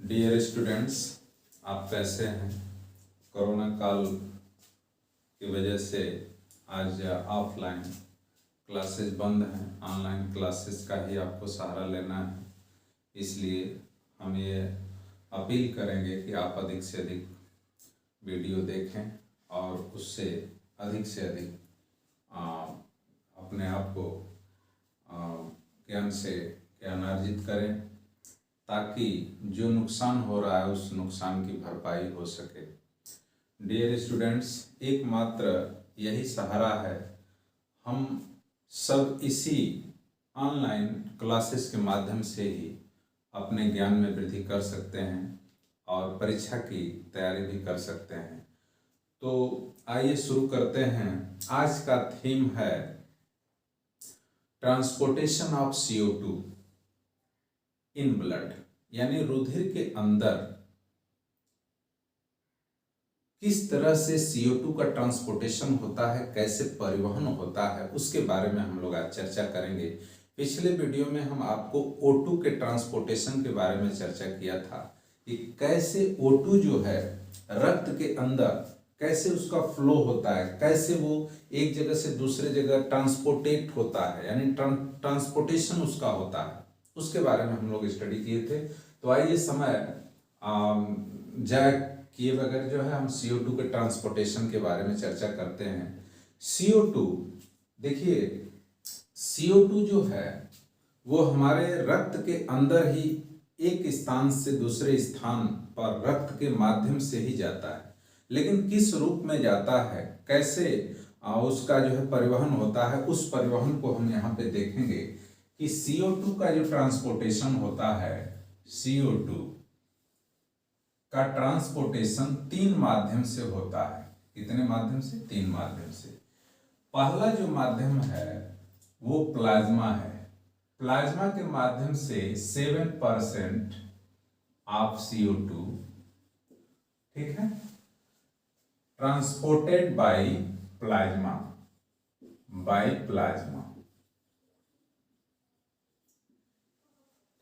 Dear students, आप कैसे हैं। कोरोना काल की वजह से आज ऑफलाइन क्लासेस बंद हैं, ऑनलाइन क्लासेस का ही आपको सहारा लेना है। इसलिए हम ये अपील करेंगे कि आप अधिक से अधिक वीडियो देखें और उससे अधिक से अधिक अपने आप को ज्ञान से ज्ञानार्जित करें, ताकि जो नुकसान हो रहा है उस नुकसान की भरपाई हो सके। डियर स्टूडेंट्स, एकमात्र यही सहारा है। हम सब इसी ऑनलाइन क्लासेस के माध्यम से ही अपने ज्ञान में वृद्धि कर सकते हैं और परीक्षा की तैयारी भी कर सकते हैं। तो आइए शुरू करते हैं। आज का थीम है transportation of CO2 in blood, यानी रुधिर के अंदर किस तरह से CO2 का ट्रांसपोर्टेशन होता है, कैसे परिवहन होता है, उसके बारे में हम लोग आज चर्चा करेंगे। पिछले वीडियो में हम आपको O2 के ट्रांसपोर्टेशन के बारे में चर्चा किया था कि कैसे O2 जो है रक्त के अंदर कैसे उसका फ्लो होता है, कैसे वो एक जगह से दूसरे जगह ट्रांसपोर्टेट होता है, यानी ट्रांसपोर्टेशन उसका होता है। उसके बारे में हम लोग स्टडी किए थे। तो आइए समय जाए किए बगैर जो है हम CO2 के ट्रांसपोर्टेशन के बारे में चर्चा करते हैं। CO2, देखिए CO2 जो है वो हमारे रक्त के अंदर ही एक स्थान से दूसरे स्थान पर रक्त के माध्यम से ही जाता है, लेकिन किस रूप में जाता है, कैसे उसका जो है परिवहन होता है, उस परिवहन को हम यहाँ पे देखेंगे कि CO2 का जो ट्रांसपोर्टेशन होता है, CO2 का ट्रांसपोर्टेशन 3 माध्यम से होता है। कितने माध्यम से? 3 माध्यम से। पहला जो माध्यम है वो प्लाज्मा है। प्लाज्मा के माध्यम से 7% ऑफ CO2, ठीक है, ट्रांसपोर्टेड बाय प्लाज्मा,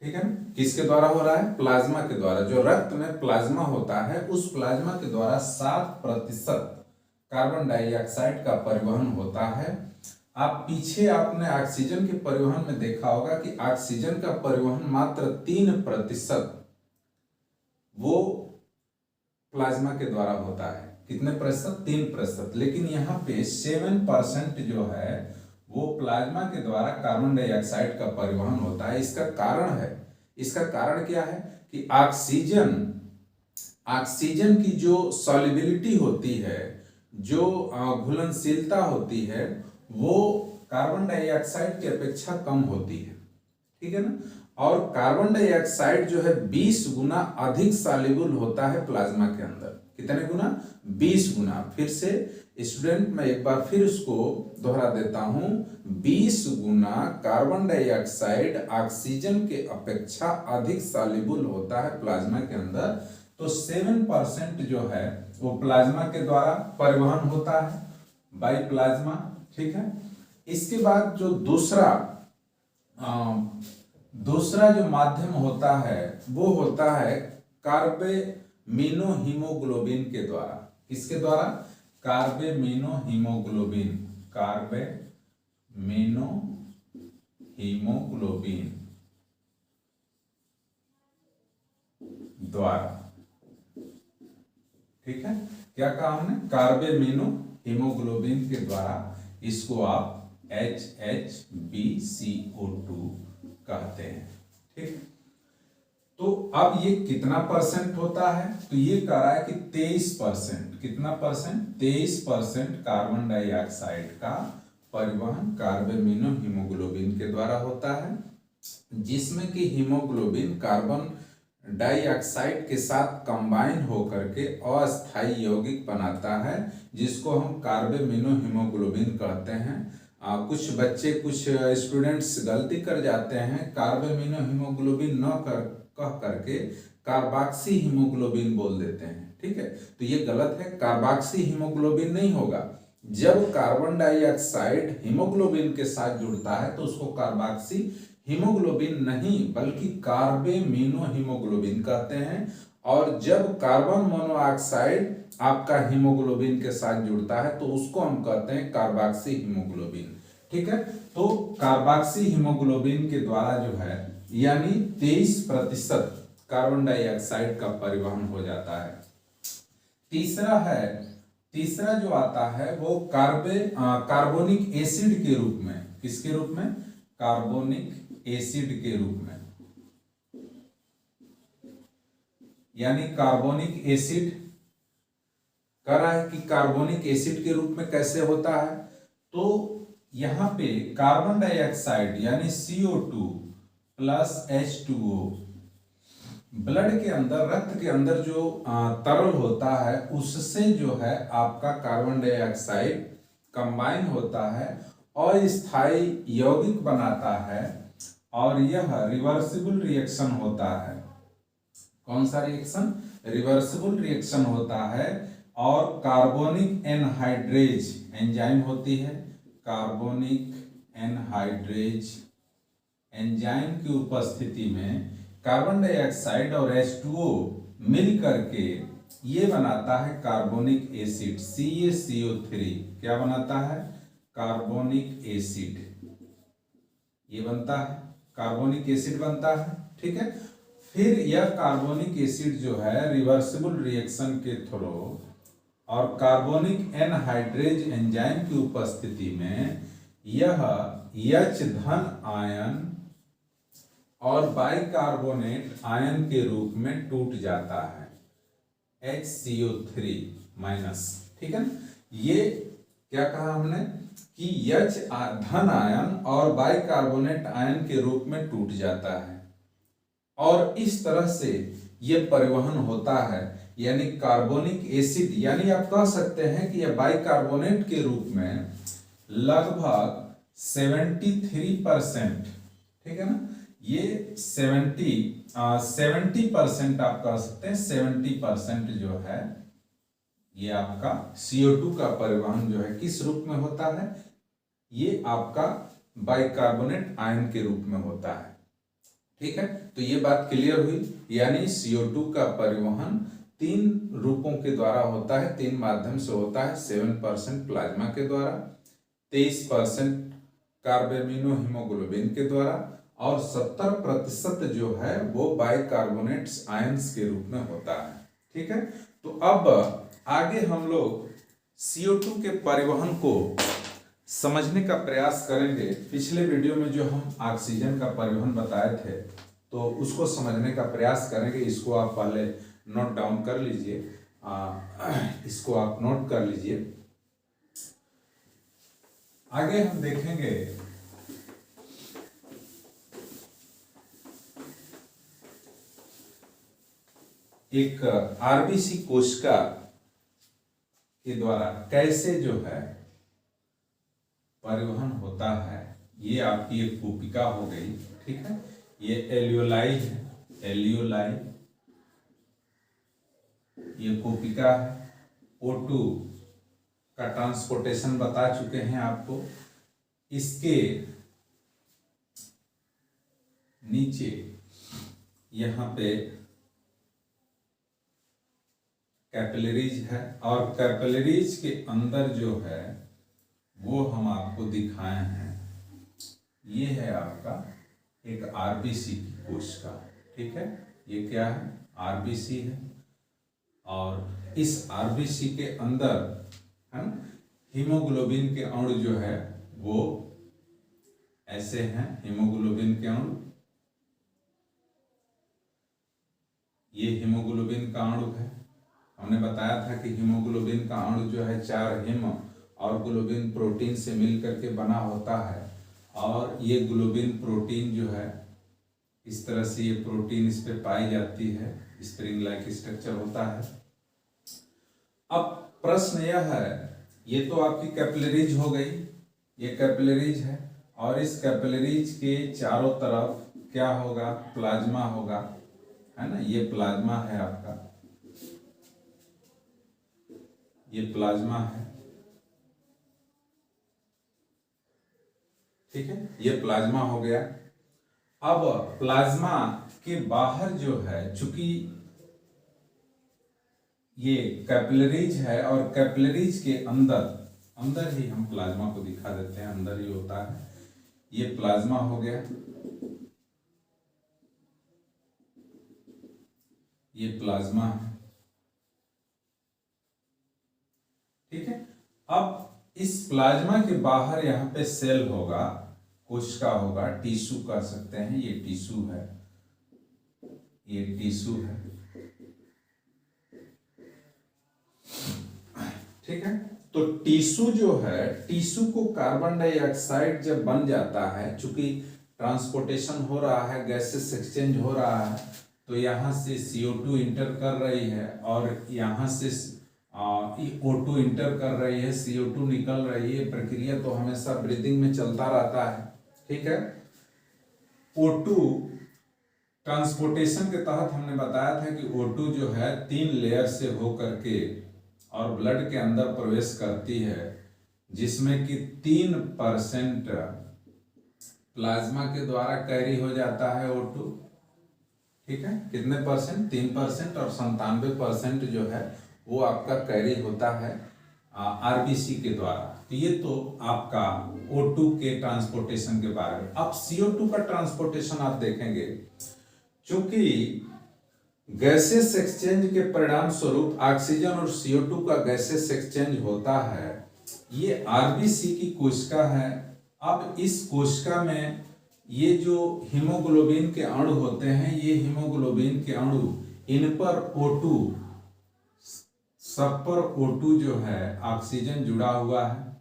ठीक है। किसके द्वारा हो रहा है? प्लाज्मा के द्वारा। जो रक्त में प्लाज्मा होता है उस प्लाज्मा के द्वारा 7% कार्बन डाइऑक्साइड का परिवहन होता है। आप पीछे आपने ऑक्सीजन के परिवहन में देखा होगा कि ऑक्सीजन का परिवहन मात्र 3% वो प्लाज्मा के द्वारा होता है। कितने प्रतिशत? 3%। लेकिन यहाँ पे 7% जो है वो प्लाज्मा के द्वारा कार्बन डाइऑक्साइड का परिवहन होता है। इसका कारण क्या है कि ऑक्सीजन की जो सॉल्युबिलिटी होती है, जो घुलनशीलता होती है, वो कार्बन डाइऑक्साइड की अपेक्षा कम होती है, ठीक है ना। और कार्बन डाइऑक्साइड जो है 20 गुना अधिक सॉल्युबल होता है प्लाज्मा के अंदर। कितने गुना? 20 गुना। फिर से स्टूडेंट, मैं एक बार फिर उसको दोहरा देता हूं, 20 गुना कार्बन डाइऑक्साइड ऑक्सीजन के अपेक्षा अधिक सॉल्युबल होता है प्लाज्मा के अंदर। तो 7% जो है वो प्लाज्मा के द्वारा परिवहन होता है, बाय प्लाज्मा, ठीक है। इसके बाद जो दूसरा जो माध्यम होता है वो होता है कार्बेमिनोहीमोग्लोबिन के द्वारा। किसके द्वारा? कार्बेमिनोहीमोग्लोबिन द्वारा, ठीक है। क्या कहा हमने? कार्बेमिनोहीमोग्लोबिन के द्वारा। इसको आप HHbCO2 कहते हैं, ठीक। तो अब ये कितना परसेंट होता है? तो ये कह रहा है कि 23%। कितना परसेंट? 23% कार्बन डाइऑक्साइड का परिवहन कार्बेमिनोहीमोग्लोबिन के द्वारा होता है, जिसमें कि हीमोग्लोबिन कार्बन डाइऑक्साइड के साथ कंबाइन होकर के अस्थायी यौगिक बनाता है, जिसको हम कार्बेमिनोहीमोग्लोबिन कहते हैं। कुछ बच्चे, कुछ स्टूडेंट्स गलती कर जाते हैं, कार्बेमिनोहीमोग्लोबिन न कह करके कार्बोक्सी हीमोग्लोबिन बोल देते हैं, ठीक है। तो ये गलत है। कार्बोक्सी हीमोग्लोबिन नहीं होगा, जब कार्बन डाइऑक्साइड हीमोग्लोबिन के साथ जुड़ता है तो उसको कार्बोक्सी हीमोग्लोबिन नहीं बल्कि कार्बेमिनो हीमोग्लोबिन कहते हैं। और जब कार्बन मोनोऑक्साइड आपका हीमोग्लोबिन के साथ जुड़ता है तो उसको हम कहते हैं कार्बोक्सी हीमोग्लोबिन। ठीक है, तो कार्बोक्सी हीमोग्लोबिन के द्वारा जो है यानी 23% कार्बन डाइऑक्साइड का परिवहन हो जाता है। तीसरा जो आता है वो कार्बोनिक एसिड के रूप में। किसके रूप में? कार्बोनिक एसिड के रूप में। यानी कार्बोनिक एसिड कह रहा है कि कार्बोनिक एसिड के रूप में कैसे होता है, तो यहां पे कार्बन डाइऑक्साइड यानी CO2 प्लस H2O ब्लड के अंदर, रक्त के अंदर जो तरल होता है उससे जो है आपका कार्बन डाइऑक्साइड कंबाइन होता है और स्थायी यौगिक बनाता है और यह रिवर्सिबल रिएक्शन होता है। कौन सा रिएक्शन? रिवर्सिबल रिएक्शन होता है और कार्बोनिक एनहाइड्रेज एंजाइम होती है। कार्बोनिक एनहाइड्रेज एंजाइम की उपस्थिति में कार्बन डाइऑक्साइड और H2O मिल करके ये बनाता है कार्बोनिक एसिड CaCO3। क्या बनाता है? Carbonic acid. ये बनता है, कार्बोनिक एसिड बनता है। ठीक है, फिर यह कार्बोनिक एसिड जो है रिवर्सिबल रिएक्शन के थ्रू और कार्बोनिक एनहाइड्रेज एंजाइम की उपस्थिति में यह H धन आयन और बाइकार्बोनेट आयन के रूप में टूट जाता है, HCO3 माइनस। ठीक है, ये क्या कहा हमने कि H धन आयन और बाइकार्बोनेट आयन के रूप में टूट जाता है और इस तरह से ये परिवहन होता है। यानी कार्बोनिक एसिड, यानी आप कह सकते हैं कि यह बाइकार्बोनेट के रूप में लगभग 73%, ठीक है ना, ये 70% आप कह सकते हैं, 70% जो है ये आपका CO2 का परिवहन जो है किस रूप में होता है? ये आपका बाइकार्बोनेट आयन के रूप में होता है। ठीक है, तो ये बात क्लियर हुई। यानी CO2 का परिवहन 3 रूपों के द्वारा होता है, 3 माध्यम से होता है। 7% प्लाज्मा के द्वारा, 23% कार्बेमिनो हीमोग्लोबिन के द्वारा और 70% जो है वो बाइकार्बोनेट्स आयंस के रूप में होता है। ठीक है, तो अब आगे हम लोग CO2 के परिवहन को समझने का प्रयास करेंगे। पिछले वीडियो में जो हम ऑक्सीजन का परिवहन बताए थे तो उसको समझने का प्रयास करेंगे। इसको आप पहले नोट डाउन कर लीजिए, इसको आप नोट कर लीजिए। आगे हम देखेंगे एक आरबीसी कोशिका के द्वारा कैसे जो है परिवहन होता है। ये आपकी एक कोशिका हो गई। ठीक है, ये एल्यूलाई है, एल्यूलाई ये कोशिका है। O2 का ट्रांसपोर्टेशन बता चुके हैं आपको। इसके नीचे यहाँ पे कैपिलरीज है और कैपिलरीज के अंदर जो है वो हम आपको दिखाए हैं। ये है आपका एक आरबीसी की कोशिका। ठीक है, ये क्या है? आरबीसी है और इस आरबीसी के अंदर है ना हीमोग्लोबिन के अणु जो है वो ऐसे हैं। हीमोग्लोबिन के अणु, ये हीमोग्लोबिन का अणु है। हमने बताया था कि हीमोग्लोबिन का अणु जो है 4 हीम और ग्लोबिन प्रोटीन से मिल करके बना होता है और ये ग्लोबिन प्रोटीन जो है इस तरह से ये प्रोटीन इस पे पाई जाती है। स्प्रिंग लाइक स्ट्रक्चर होता है। अब प्रश्न यह है, ये तो आपकी कैपिलरीज हो गई, ये कैपिलरीज है और इस कैपिलरीज के चारों तरफ क्या होगा? प्लाज्मा होगा, है ना। ये प्लाज्मा है आपका, ये प्लाज्मा है ठीक है, ये प्लाज्मा हो गया। अब प्लाज्मा के बाहर जो है, चूंकि ये कैपिलरीज है और कैपिलरीज के अंदर अंदर ही हम प्लाज्मा को दिखा देते हैं, अंदर ही होता है। ये प्लाज्मा हो गया, ये प्लाज्मा है, ठीक है। अब इस प्लाज्मा के बाहर यहाँ पे सेल होगा, कोशिका होगा, टिश्यू कह सकते हैं, ये टिश्यू है, ये टिश्यू है, ठीक है। तो टिश्यू जो है, टिश्यू को कार्बन डाइऑक्साइड जब बन जाता है, चूंकि ट्रांसपोर्टेशन हो रहा है, गैसेस एक्सचेंज हो रहा है, तो यहाँ से CO2 इंटर कर रही है और यहाँ से O2 इंटर कर रही है, CO2 निकल रही है। प्रक्रिया तो हमेशा ब्रीदिंग में चलता रहता है, ठीक है। O2 ट्रांसपोर्टेशन के तहत हमने बताया था कि O2 जो है 3 लेयर से होकर के और ब्लड के अंदर प्रवेश करती है, जिसमें कि 3% प्लाज्मा के द्वारा कैरी हो जाता है O2, ठीक है। कितने परसेंट? 3%, और 97% जो है वो आपका कैरी होता है RBC के द्वारा। तो ये तो आपका O2 के ट्रांसपोर्टेशन के बारे में। अब CO2 का ट्रांसपोर्टेशन आप देखेंगे, चूंकि गैसेस एक्सचेंज के परिणाम स्वरूप ऑक्सीजन और CO2 का गैसेस एक्सचेंज होता है। ये RBC की कोशिका है। अब इस कोशिका में ये जो हीमोग्लोबिन के अणु होते हैं, ये हीमोग्लोबिन के अणु, इन पर O2, सब पर O2 जो है ऑक्सीजन जुड़ा हुआ है,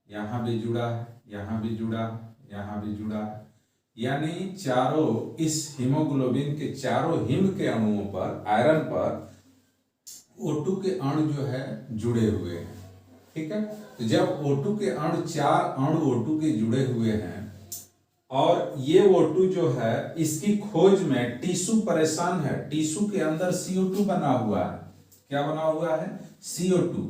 यहाँ भी जुड़ा है, यहाँ भी जुड़ा है, यहाँ भी जुड़ा है, यानी चारों इस हीमोग्लोबिन के चारों हिम के अणुओं पर, आयरन पर O2 के अणु जो है जुड़े हुए हैं, ठीक है। तो जब O2 के अणु, 4 अणु O2 के जुड़े हुए हैं और ये O2 जो है, इसकी खोज में टिश्यू परेशान है। टिश्यू के अंदर CO2 बना हुआ है। क्या बना हुआ है? CO2,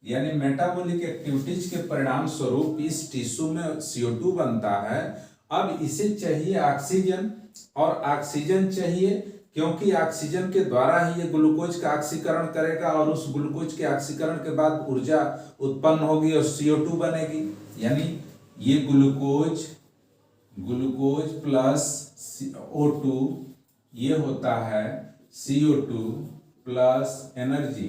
यानी मेटाबॉलिक एक्टिविटीज के परिणाम स्वरूप इस टिश्यू में CO2 बनता है। अब इसे चाहिए ऑक्सीजन, और ऑक्सीजन चाहिए क्योंकि ऑक्सीजन के द्वारा ही ये ग्लूकोज का ऑक्सीकरण करेगा और उस ग्लूकोज के ऑक्सीकरण के बाद ऊर्जा उत्पन्न होगी और CO2 बनेगी। यानी ये ग्लूकोज प्लस O2, ये होता है CO2 प्लस एनर्जी,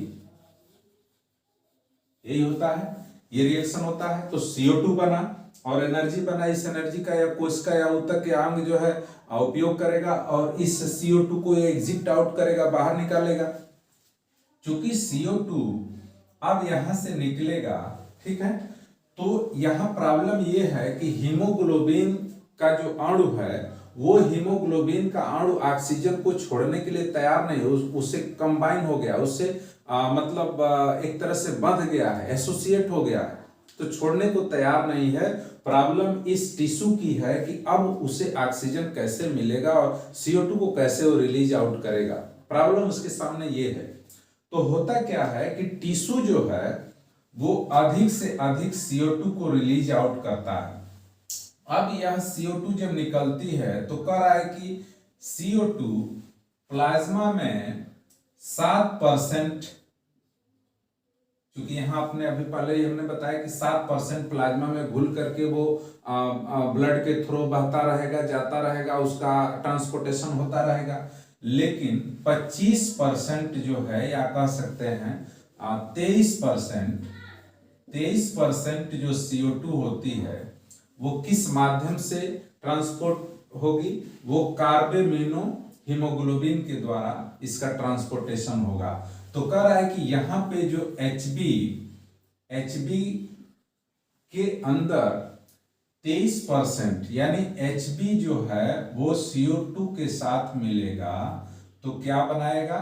यही होता है, ये रिएक्शन होता है। तो CO2 बना और एनर्जी बना। इस एनर्जी का या कोशिका या ऊतक के अंग जो है उपयोग करेगा और इस CO2 को एग्जिट आउट करेगा, बाहर निकालेगा। चूंकि CO2 अब यहां से निकलेगा, ठीक है, तो यहां प्रॉब्लम ये है कि हीमोग्लोबिन का जो अणु है, वो हीमोग्लोबिन का अणु ऑक्सीजन को छोड़ने के लिए तैयार नहीं, उससे कंबाइन हो गया, उससे मतलब एक तरह से बंध गया है, एसोसिएट हो गया है, तो छोड़ने को तैयार नहीं है। प्रॉब्लम इस टिश्यू की है कि अब उसे ऑक्सीजन कैसे मिलेगा और CO2 को कैसे वो रिलीज आउट करेगा। प्रॉब्लम उसके सामने ये है। तो होता क्या है कि टिश्यू जो है वो अधिक से अधिक CO2 को रिलीज आउट करता है। अब यह CO2 जब निकलती है तो कह रहा है कि CO2 प्लाज्मा में 7%, क्योंकि यहां आपने अभी पहले ही हमने बताया कि 7% प्लाज्मा में घुल करके वो ब्लड के थ्रू बहता रहेगा, जाता रहेगा, उसका ट्रांसपोर्टेशन होता रहेगा। लेकिन 25% जो है, या कह सकते हैं 23% जो CO2 होती है वो किस माध्यम से ट्रांसपोर्ट होगी? वो कार्बेमिनो हीमोग्लोबिन के द्वारा इसका ट्रांसपोर्टेशन होगा। तो कह रहा है कि यहां पे जो HB के अंदर 23%, यानी HB जो है वो CO2 के साथ मिलेगा तो क्या बनाएगा?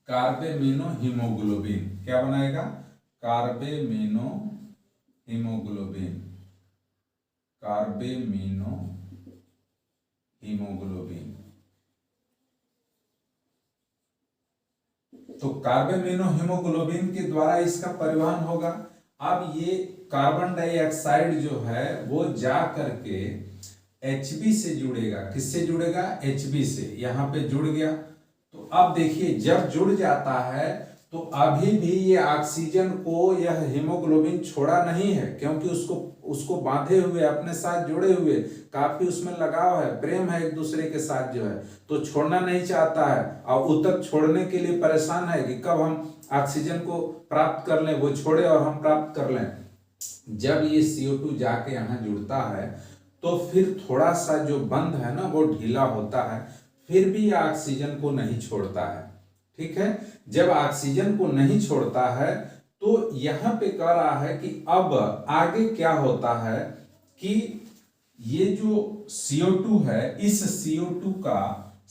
कार्बेमिनो हीमोग्लोबिन। क्या बनाएगा? कार्बेमिनो हीमोग्लोबिन, कार्बेमिनो हीमोग्लोबिन। तो कार्बेमिनो हीमोग्लोबिन के द्वारा इसका परिवहन होगा। अब ये कार्बन डाइऑक्साइड जो है वो जा करके Hb से जुड़ेगा। किससे जुड़ेगा? Hb से। यहाँ पे जुड़ गया। तो अब देखिए जब जुड़ जाता है तो अभी भी ये ऑक्सीजन को यह हीमोग्लोबिन छोड़ा नहीं है, क्योंकि उसको बांधे हुए, अपने साथ जुड़े हुए, काफी उसमें लगाव है, प्रेम है एक दूसरे के साथ जो है, तो छोड़ना नहीं चाहता है। और उतक छोड़ने के लिए परेशान है कि कब हम ऑक्सीजन को प्राप्त कर लें, वो छोड़े और हम प्राप्त कर लें। जब ये CO2 जाके यहाँ जुड़ता है तो फिर थोड़ा सा जो बंध है ना वो ढीला होता है, फिर भी ये ऑक्सीजन को नहीं छोड़ता है। ठीक है, जब ऑक्सीजन को नहीं छोड़ता है तो यहां पे कह रहा है कि अब आगे क्या होता है कि ये जो CO2 है, इस CO2 का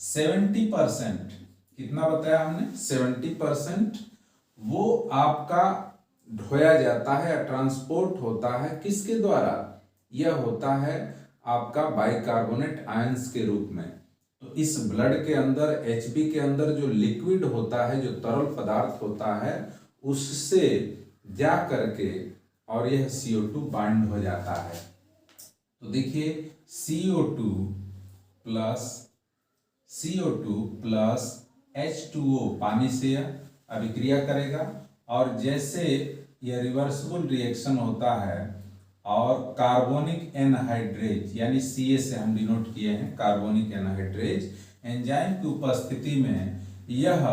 70%, कितना बताया हमने? 70% वो आपका ढोया जाता है, ट्रांसपोर्ट होता है किसके द्वारा? यह होता है आपका बाइकार्बोनेट आयंस के रूप में। तो इस ब्लड के अंदर, Hb के अंदर जो लिक्विड होता है, जो तरल पदार्थ होता है, उससे जा करके और यह CO2 बाइंड हो जाता है। तो देखिए CO2 प्लस H2O पानी से अभिक्रिया करेगा, और जैसे यह रिवर्सिबल रिएक्शन होता है और कार्बोनिक एनहाइड्रेज यानी Ca से हम डिनोट किए हैं, कार्बोनिक एनहाइड्रेज एंजाइम की उपस्थिति में यह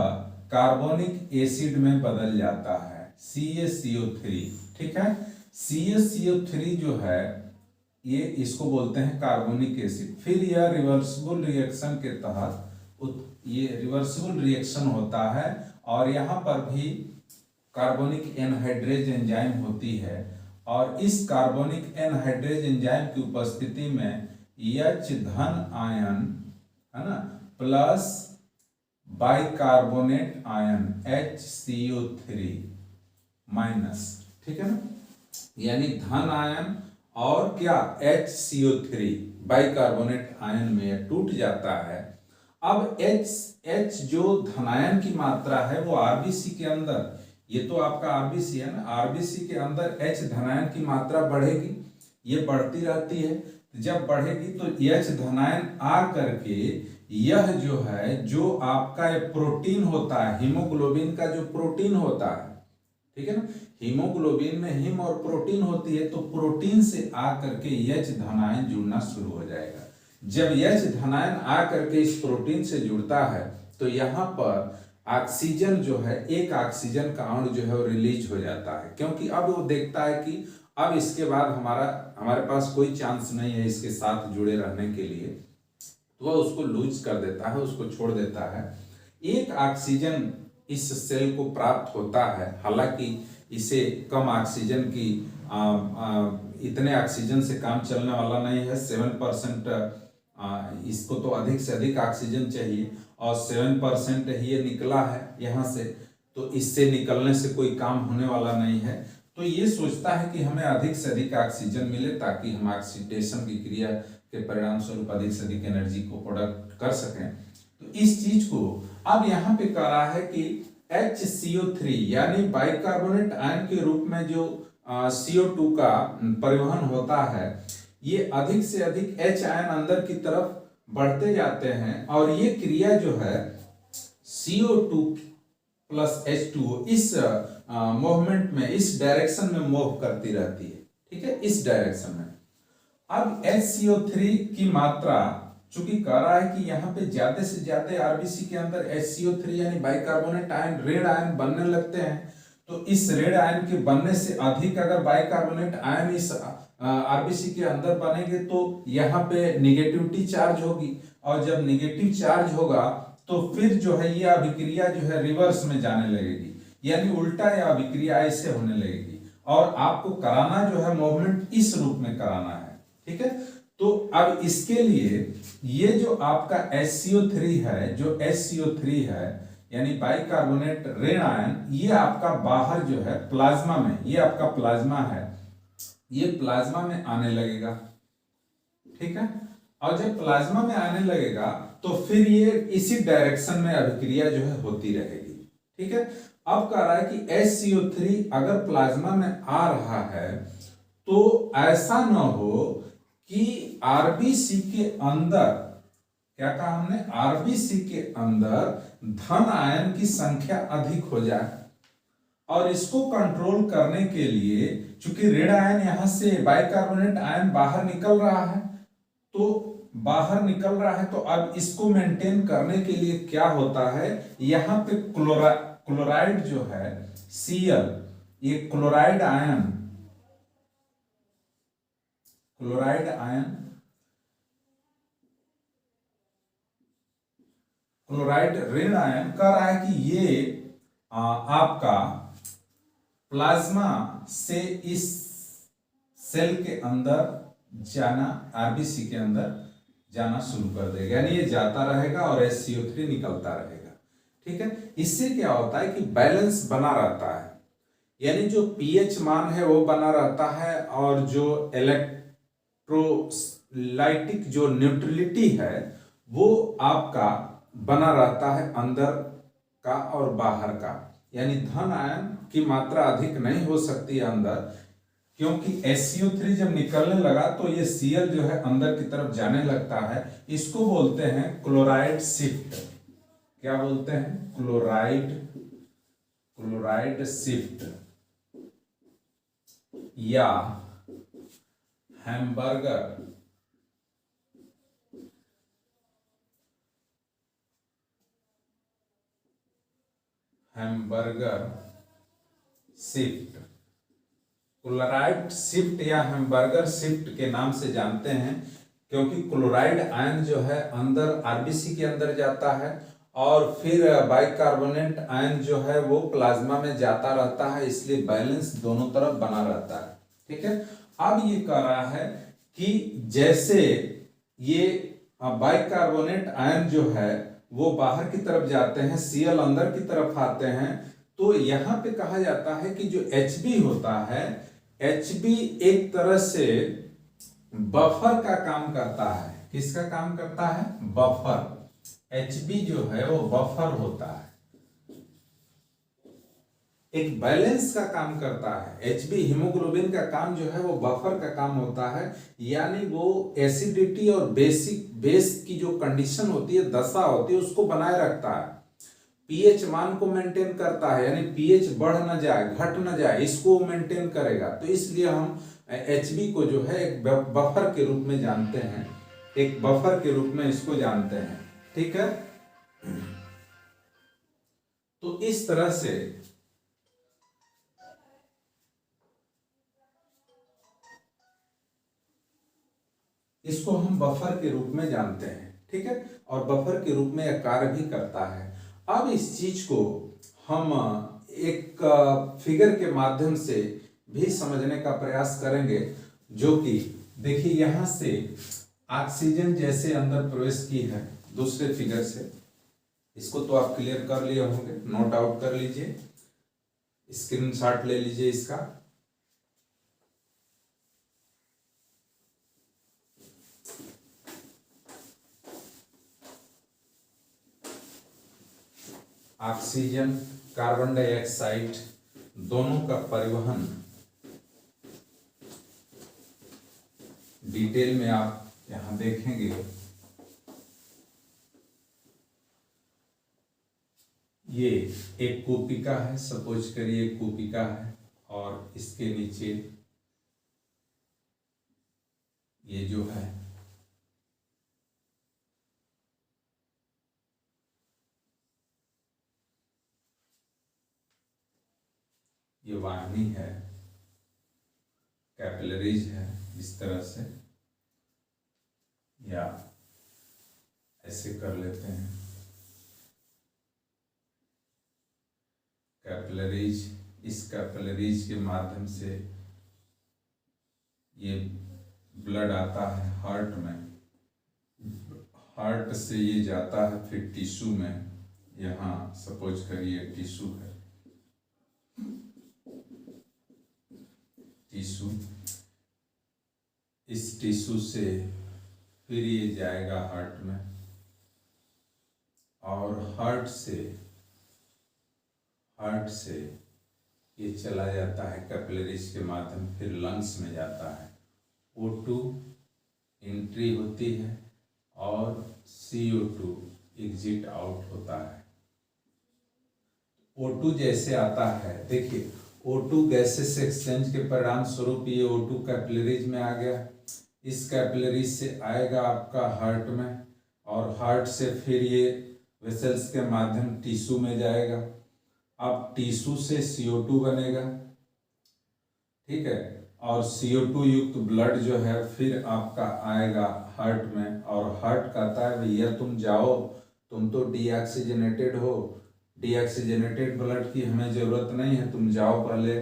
कार्बोनिक एसिड में बदल जाता है, CaCO3। ठीक है, CaCO3 जो है ये इसको बोलते हैं कार्बोनिक एसिड। फिर यह रिवर्सिबल रिएक्शन के तहत ये रिवर्सिबल रिएक्शन होता है और यहाँ पर भी कार्बोनिक एनहाइड्रेज एंजाइम होती है, और इस कार्बोनिक एनहाइड्रेज एंजाइम की उपस्थिति में H धन आयन है ना plus bicarbonate ion HCO3 minus, ठीक है ना, यानी धन आयन और क्या HCO3 बाइकार्बोनेट आयन में टूट जाता है। अब H जो धनायन की मात्रा है वो आरबीसी के अंदर, ये तो आपका आरबीसी है ना, आरबीसी के अंदर H धनायन की मात्रा बढ़ेगी, ये बढ़ती रहती है। जब बढ़ेगी तो H धनायन आ करके यह जो है, जो आपका ये प्रोटीन होता है, हीमोग्लोबिन का जो प्रोटीन होता है, ठीक है ना, हीमोग्लोबिन में हिम और प्रोटीन होती है, तो प्रोटीन से आ करके H धनायन जुड़ना शुरू हो जाएगा। जब H धनायन आ करके इस प्रोटीन से जुड़ता है तो यहाँ पर ऑक्सीजन जो है, एक ऑक्सीजन का अणु जो है वो रिलीज हो जाता है, क्योंकि अब वो देखता है कि अब इसके बाद हमारे पास कोई चांस नहीं है इसके साथ जुड़े रहने के लिए, तो वह उसको लूज कर देता है, उसको छोड़ देता है। एक ऑक्सीजन इस सेल को प्राप्त होता है, हालांकि इसे कम ऑक्सीजन की इतने ऑक्सीजन से काम चलने वाला नहीं है, 7%, इसको तो अधिक से अधिक ऑक्सीजन चाहिए और 7% ही ये निकला है यहाँ से, तो इससे निकलने से कोई काम होने वाला नहीं है। तो ये सोचता है कि हमें अधिक से अधिक ऑक्सीजन मिले ताकि हम ऑक्सीडेशन की क्रिया के परिणाम स्वरूप अधिक से अधिक एनर्जी को प्रोडक्ट कर सकें। तो इस चीज को अब यहाँ पे कह रहा है कि HCO3 यानी बाइकार्बोनेट आयन के रूप में जो CO2 का परिवहन होता है, ये अधिक से अधिक H आयन अंदर की तरफ बढ़ते जाते हैं, और ये क्रिया जो है CO2 प्लस H2O इस मूवमेंट में, इस डायरेक्शन में मूव करती रहती है, ठीक है, इस डायरेक्शन में। अब HCO3 की मात्रा चूंकि कह रहा है कि यहाँ पे ज्यादा से ज्यादा आरबीसी के अंदर HCO3 यानी बाइकार्बोनेट आयन, रेड आयन बनने लगते हैं, तो इस रेड आयन के बनने से अधिक अगर बाइकार्बोनेट आयन इस आरबीसी के अंदर बनेंगे तो यहाँ पे निगेटिविटी चार्ज होगी, और जब निगेटिव चार्ज होगा तो फिर जो है ये अभिक्रिया जो है रिवर्स में जाने लगेगी, यानी उल्टा या अभिक्रिया ऐसे होने लगेगी, और आपको कराना जो है मूवमेंट इस रूप में कराना है, ठीक है। तो अब इसके लिए ये जो आपका HCO3 है, जो HCO3 है यानी बाइकार्बोनेट रेड आयन, ये आपका बाहर जो है प्लाज्मा में, ये आपका प्लाज्मा है, ये प्लाज्मा में आने लगेगा, ठीक है। और जब प्लाज्मा में आने लगेगा तो फिर ये इसी डायरेक्शन में अभिक्रिया जो है होती रहेगी, ठीक है। अब कह रहा है कि HCO3 अगर प्लाज्मा में आ रहा है तो ऐसा न हो कि आरबीसी के अंदर, क्या कहा हमने, आरबीसी के अंदर धन आयन की संख्या अधिक हो जाए, और इसको कंट्रोल करने के लिए चूंकि ऋण आयन यहां से बाइकार्बोनेट आयन बाहर निकल रहा है, तो बाहर निकल रहा है, तो अब इसको मेंटेन करने के लिए क्या होता है, यहां पे क्लोराइड जो है Cl, ये क्लोराइड आयन क्लोराइड ऋण आयन कह रहा है कि ये आपका प्लाज्मा से इस सेल के अंदर जाना, आरबीसी के अंदर जाना शुरू कर देगा, यानी ये जाता रहेगा और HCO3 निकलता रहेगा। ठीक है, इससे क्या होता है कि बैलेंस बना रहता है, यानी जो पीएच मान है वो बना रहता है, और जो इलेक्ट्रोलाइटिक जो न्यूट्रलिटी है वो आपका बना रहता है, अंदर का और बाहर का, यानी धन आयन की मात्रा अधिक नहीं हो सकती है अंदर, क्योंकि HCO3 जब निकलने लगा तो ये Cl जो है अंदर की तरफ जाने लगता है। इसको बोलते हैं क्लोराइड शिफ्ट। क्या बोलते हैं? क्लोराइड शिफ्ट या हैम्बर्गर शिफ्ट। क्लोराइड शिफ्ट या हैम्बर्गर शिफ्ट के नाम से जानते हैं, क्योंकि क्लोराइड आयन जो है अंदर आरबीसी के अंदर जाता है, और फिर बाइकार्बोनेट आयन जो है वो प्लाज्मा में जाता रहता है, इसलिए बैलेंस दोनों तरफ बना रहता है। ठीक है, अब ये कह रहा है कि जैसे ये बाइकार्बोनेट आयन जो है वो बाहर की तरफ जाते हैं, Cl अंदर की तरफ आते हैं, तो यहां पे कहा जाता है कि जो Hb होता है, Hb एक तरह से बफर का काम करता है। किसका काम करता है? बफर। Hb जो है वो बफर होता है, एक बैलेंस का काम करता है। Hb हीमोग्लोबिन का काम जो है वो बफर का काम होता है, यानी वो एसिडिटी और बेस की जो कंडीशन होती है, दशा होती है, उसको बनाए रखता है। पीएच मान को मेंटेन करता है, यानी पीएच बढ़ न जाए, घट न जाए, इसको मेंटेन करेगा। तो इसलिए हम Hb को जो है एक बफर के रूप में जानते हैं, एक बफर के रूप में इसको जानते हैं। ठीक है, तो इस तरह से इसको हम बफर के रूप में जानते हैं। ठीक है, और बफर के रूप में यह कार्य भी करता है। अब इस चीज को हम एक फिगर के माध्यम से भी समझने का प्रयास करेंगे, जो कि देखिए यहां से ऑक्सीजन जैसे अंदर प्रवेश की है दूसरे फिगर से, इसको तो आप क्लियर कर लिए होंगे, नोट आउट कर लीजिए, स्क्रीनशॉट ले लीजिए इसका। ऑक्सीजन, कार्बन डाइऑक्साइड दोनों का परिवहन डिटेल में आप यहां देखेंगे। ये एक कोपिका है, सपोज करिए एक कोपिका है, और इसके नीचे ये जो है ये वाहिनी है, कैपिलरीज है, इस तरह से, या ऐसे कर लेते हैं, कैपिलरीज। इस कैपिलरीज के माध्यम से ये ब्लड आता है हार्ट में, हार्ट से ये जाता है फिर टिश्यू में, यहाँ सपोज करिए टिश्यू है, टिश्यू, इस टिश्यू से फिर ये जाएगा हार्ट में, और हार्ट से हार्ट से ये चला जाता है कैपिलरीज के माध्यम, फिर लंग्स में जाता है। O2 एंट्री होती है और CO2 एग्जिट आउट होता है। O2 जैसे आता है, देखिए O2 गैसेस एक्सचेंज के परिणाम स्वरूप ये O2 कैपिलरीज में आ गया, इस कैपिलरीज से आएगा आपका हार्ट में, और हार्ट से फिर ये वेसल्स के माध्यम टिश्यू में जाएगा। अब टिश्यू से CO2 बनेगा, ठीक है, और CO2 युक्त ब्लड जो है फिर आपका आएगा हार्ट में, और हार्ट कहता है भैया तुम जाओ, तुम तो डीऑक्सीजनेटेड हो, डीऑक्सीजनेटेड ब्लड की हमें ज़रूरत नहीं है, तुम जाओ पहले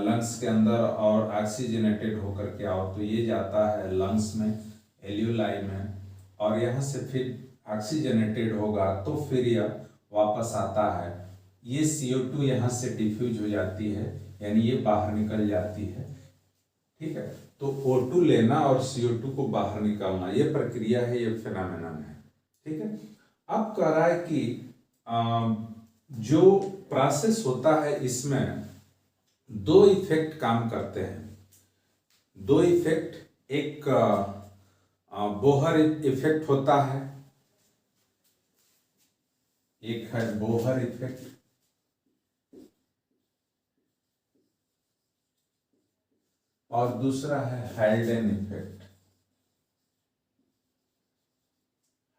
लंग्स के अंदर और ऑक्सीजनेटेड होकर के आओ। तो ये जाता है लंग्स में, एल्यूलाई में, और यहाँ से फिर ऑक्सीजनेटेड होगा तो फिर यह वापस आता है। ये CO2 यहाँ से डिफ्यूज हो जाती है, यानी ये बाहर निकल जाती है, ठीक है। तो O2 लेना और CO2 को बाहर निकालना, ये प्रक्रिया है, ये फिनोमेनन है, ठीक है। अब कह रहा है कि जो प्रोसेस होता है इसमें दो इफेक्ट काम करते हैं, दो इफेक्ट, एक बोहर इफेक्ट होता है, एक है बोहर इफेक्ट और दूसरा है हेल्डेन इफेक्ट।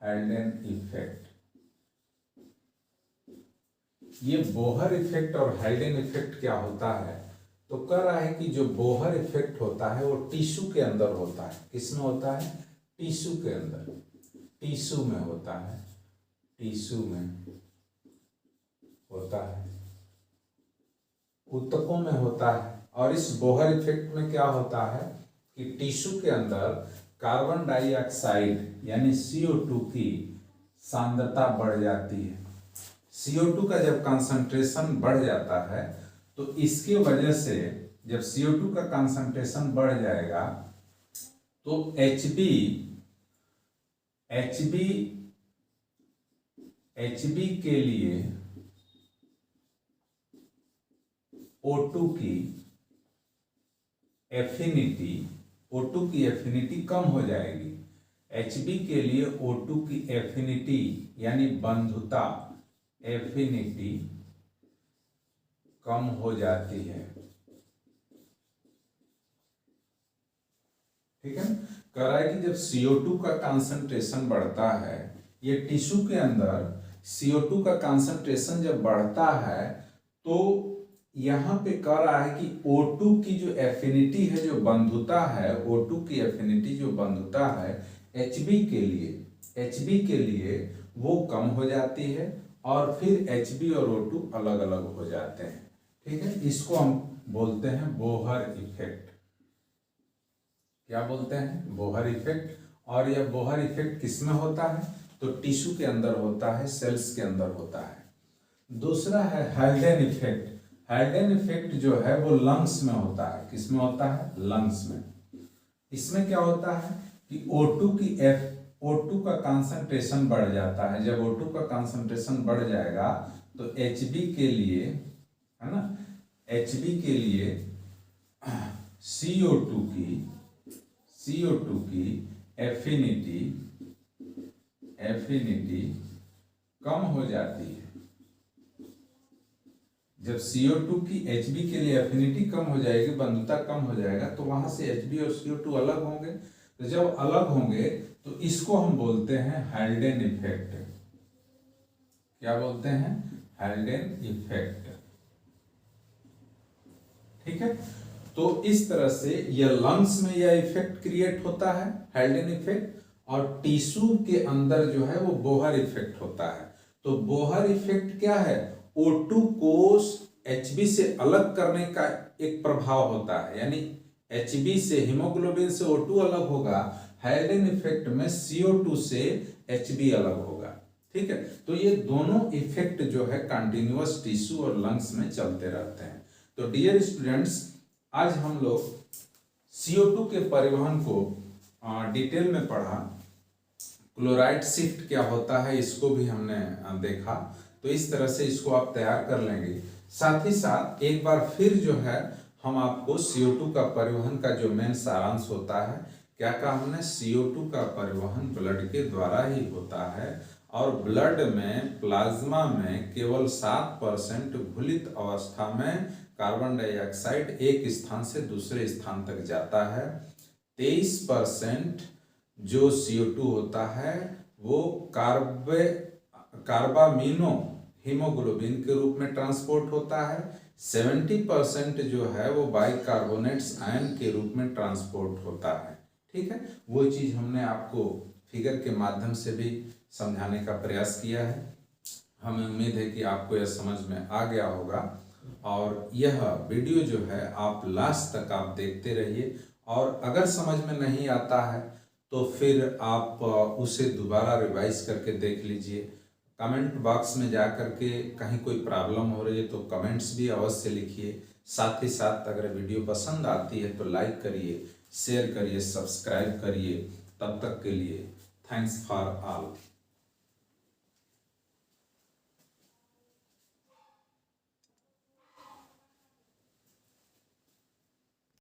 हेल्डेन इफेक्ट, ये बोहर इफेक्ट और हेल्डेन इफेक्ट क्या होता है, तो कह रहा है कि जो बोहर इफेक्ट होता है वो टिश्यू के अंदर होता है। किसमें होता है? टिश्यू के अंदर, टिश्यू में होता है, टिश्यू में होता है, ऊतकों में होता है। और इस बोहर इफेक्ट में क्या होता है कि टिश्यू के अंदर कार्बन डाइऑक्साइड यानी CO2 की सांद्रता बढ़ जाती है। CO2 का जब कंसंट्रेशन बढ़ जाता है तो इसकी वजह से जब CO2 का कंसंट्रेशन बढ़ जाएगा तो HB के लिए O2 की एफिनिटी कम हो जाएगी। HB के लिए O2 की एफिनिटी यानी बंधुता, एफिनिटी कम हो जाती है, ठीक है। कह रहा है कि जब CO2 का कंसंट्रेशन बढ़ता है, ये टिश्यू के अंदर CO2 का कंसंट्रेशन जब बढ़ता है तो यहाँ पे कह रहा है कि O2 की जो एफिनिटी है, जो बंधुता है, O2 की एफिनिटी जो बंधुता है HB के लिए वो कम हो जाती है और फिर HB और O2 अलग अलग हो जाते हैं, ठीक है। इसको हम बोलते हैं बोहर इफेक्ट। क्या बोलते हैं? Bohr effect. और यह बोहर इफेक्ट किसमें होता है? तो टिश्यू के अंदर होता है, सेल्स के अंदर होता है। दूसरा है हेल्डेन इफेक्ट। हेल्डेन इफेक्ट जो है वो लंग्स में होता है। किसमें होता है? लंग्स में। इसमें क्या होता है कि O2 का कंसंट्रेशन बढ़ जाता है। जब O2 का कंसंट्रेशन बढ़ जाएगा तो HB के लिए, है ना, HB के लिए CO2 की एफिनिटी कम हो जाती है। जब CO2 की HB के लिए एफिनिटी कम हो जाएगी, बंधुता कम हो जाएगा, तो वहां से HB और CO2 अलग होंगे। तो जब अलग होंगे तो इसको हम बोलते हैं हेल्डेन इफेक्ट। क्या बोलते हैं? हेल्डेन इफेक्ट, ठीक है। तो इस तरह से यह लंग्स में यह इफेक्ट क्रिएट होता है, हेल्डेन इफेक्ट, और टिश्यू के अंदर जो है वो बोहर इफेक्ट होता है। तो बोहर इफेक्ट क्या है? O2 को HB से अलग करने का एक प्रभाव होता है, यानी HB से, हीमोग्लोबिन से O2 अलग होगा, हेल्डेन इफेक्ट में CO2 से HB अलग होगा, ठीक है। तो ये दोनों इफेक्ट जो है कंटिन्यूअस टिश्यू और लंग्स में चलते रहते हैं। तो डियर स्टूडेंट्स, आज हम लोग CO2 के परिवहन को डिटेल में पढ़ा। क्लोराइड शिफ्ट क्या होता है इसको भी हमने देखा। तो इस तरह से इसको आप तैयार कर लेंगे साथ ही साथ एक बार फिर जो है हम आपको CO2 का परिवहन का जो मेन सारांश होता है, क्या कहा हमने, CO2 का परिवहन ब्लड के द्वारा ही होता है और ब्लड में प्लाज्मा में केवल 7% घुलित अवस्था में कार्बन डाइऑक्साइड एक स्थान से दूसरे स्थान तक जाता है। 23% जो CO2 होता है वो कार्बामिनो हीमोग्लोबिन के रूप में ट्रांसपोर्ट होता है। 70% जो है वो बाइकार्बोनेट्स आयन के रूप में ट्रांसपोर्ट होता है। ठीक है, वो चीज़ हमने आपको फिगर के माध्यम से भी समझाने का प्रयास किया है। हमें उम्मीद है कि आपको यह समझ में आ गया होगा और यह वीडियो जो है आप लास्ट तक आप देखते रहिए और अगर समझ में नहीं आता है तो फिर आप उसे दोबारा रिवाइज करके देख लीजिए। कमेंट बॉक्स में जा कर के कहीं कोई प्रॉब्लम हो रही है तो कमेंट्स भी अवश्य लिखिए। साथ ही साथ अगर वीडियो पसंद आती है तो लाइक करिए, शेयर करिए, सब्सक्राइब करिए। तब तक के लिए थैंक्स फॉर ऑल।